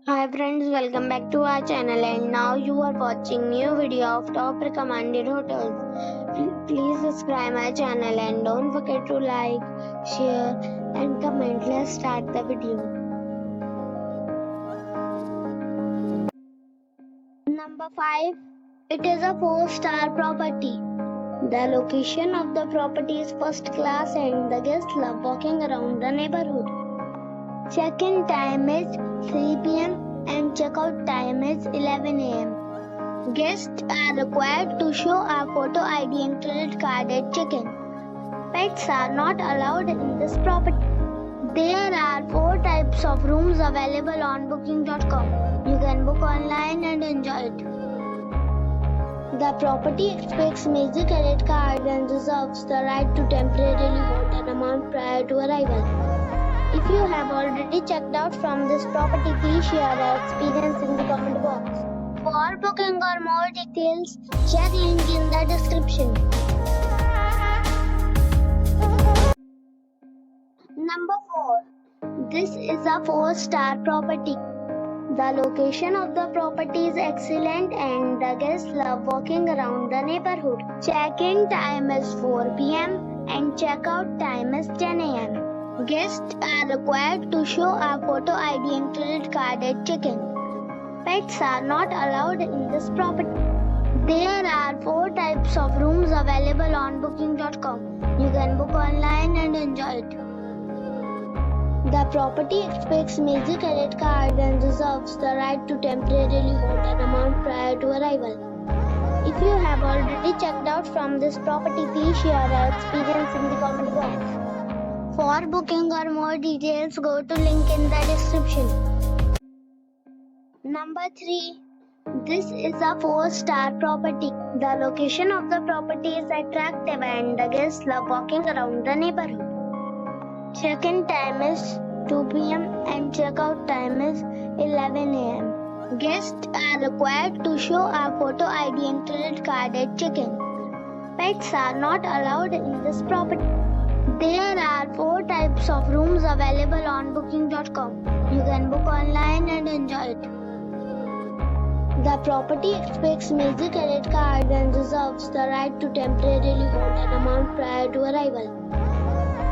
Hi friends, welcome back to our channel and now you are watching new video of top recommended hotels. Please subscribe my channel and don't forget to like, share and comment. Let's start the video. Number 5. It is a 4-star property. The location of the property is first class and the guests love walking around the neighborhood. Check-in time is 3 p.m. and check-out time is 11 a.m. Guests are required to show a photo ID and credit card at check-in. Pets are not allowed in this property. There are 4 types of rooms available on booking.com. You can book online and enjoy it. The property expects major credit cards and reserves the right to temporarily hold an amount prior to arrival. If you have already checked out from this property, please share your experience in the comment box. For booking or more details, check link in the description. Number 4. This is a 4-star property. The location of the property is excellent and the guests love walking around the neighborhood. Check-in time is 4 p.m. and check-out time is 10 a.m. Guests are required to show a photo ID and credit card at check-in. Pets are not allowed in this property. There are 4 types of rooms available on booking.com. You can book online and enjoy it. The property expects major credit cards and reserves the right to temporarily hold an amount prior to arrival. If you have already checked out from this property, please share your experience in the comment box. For booking or more details, go to link in the description. Number 3. This is a 4-star property. The location of the property is attractive and the guests love walking around the neighborhood. Check-in time is 2 p.m. and check-out time is 11 a.m. Guests are required to show a photo ID and credit card at check-in. Pets are not allowed in this property. There are 4 types of rooms available on booking.com. You can book online and enjoy it. The property expects major credit cards and reserves the right to temporarily hold an amount prior to arrival.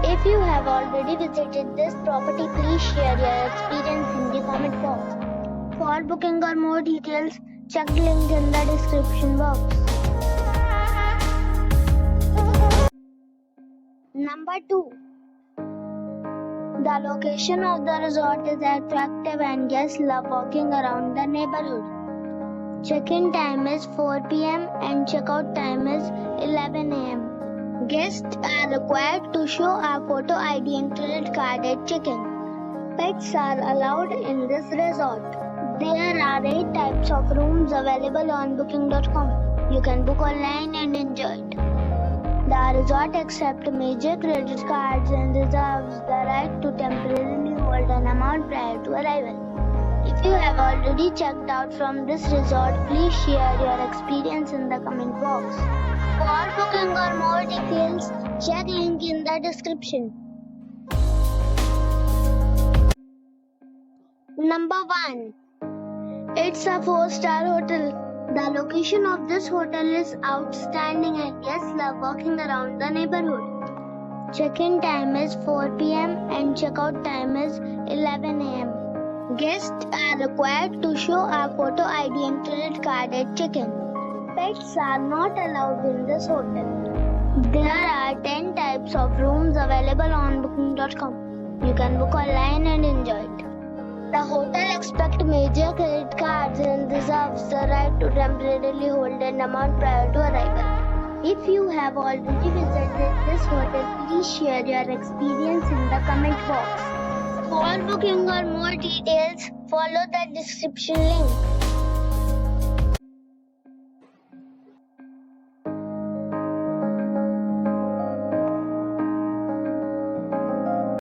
If you have already visited this property, please share your experience in the comment box. For booking or more details, check the link in the description box. Number 2. The location of the resort is attractive and guests love walking around the neighborhood. Check-in time is 4 p.m. and check-out time is 11 a.m. Guests are required to show a photo ID and credit card at check-in. Pets are allowed in this resort. There are 8 types of rooms available on booking.com. You can book online and enjoy it. The resort accepts major credit cards and reserves the right to temporarily hold an amount prior to arrival. If you have already checked out from this resort, please share your experience in the comment box. For booking or more details, check link in the description. Number 1. It's a 4-star hotel. The location of this hotel is outstanding and guests love walking around the neighborhood. Check-in time is 4 p.m. and check-out time is 11 a.m. Guests are required to show a photo ID and credit card at check-in. Pets are not allowed in this hotel. There are 10 types of rooms available on booking.com. You can book online and enjoy it. The hotel expects major credit cards and reserves the right to temporarily hold an amount prior to arrival. If you have already visited this hotel, please share your experience in the comment box. For booking or more details, follow the description link.